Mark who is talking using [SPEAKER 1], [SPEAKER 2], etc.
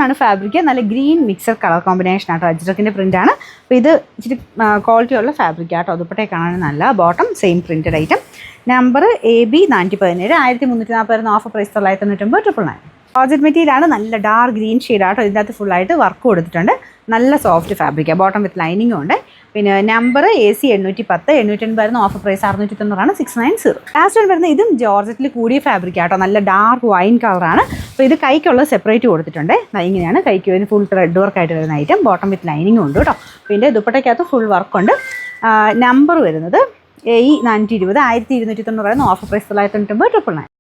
[SPEAKER 1] ആണ് ഫാബ്രിക്. നല്ല green mixed colour combination ആട്ടോ. അജ്രക്കിൻ്റെ പ്രിൻ്റാണ്. അപ്പോൾ ഇത് ഇച്ചിരി ക്വാളിറ്റി ഉള്ള ഫാബ്രിക് ആട്ടോ. ദുപ്പട്ടയെ കാണാൻ നല്ല. Bottom same printed item. Number AB 417, 1340 offer price 999 999. Georgette മെറ്റീരിയലാണ്. നല്ല ഡാർക്ക് ഗ്രീൻ ഷെയ്ഡാട്ടോ. ഇതിനകത്ത് ഫുള്ളായിട്ട് വർക്ക് കൊടുത്തിട്ടുണ്ട്. നല്ല സോഫ്റ്റ് ഫാബ്രിക്കാണ്. ബോട്ടം വിത്ത് ലൈനിങ്ങും ഉണ്ട്. പിന്നെ number AC 810, 880 offer price 690 690. Last വരുന്നത് ഇതും ജോർജറ്റിൽ കൂടിയ ഫാബ്രിക്കാട്ടോ. നല്ല ഡാർക്ക് വൈൻ കളറാണ്. അപ്പോൾ ഇത് കൈക്കുള്ളത് സെപ്പറേറ്റ് കൊടുത്തിട്ടുണ്ട്. ഇങ്ങനെയാണ് കൈക്ക് വരുന്ന ഫുൾ ത്രെഡ് വർക്കായിട്ട് വരുന്ന ഐറ്റം. ബോട്ടം വിത്ത് ലൈനിങ്ങും ഉണ്ട് കേട്ടോ. പിന്നെ ദുപ്പട്ടയ്ക്കകത്ത് ഫുൾ വർക്കുണ്ട്. നമ്പർ വരുന്നത് AE 420, 1290 ഓഫർ പ്രൈസ് 999 999.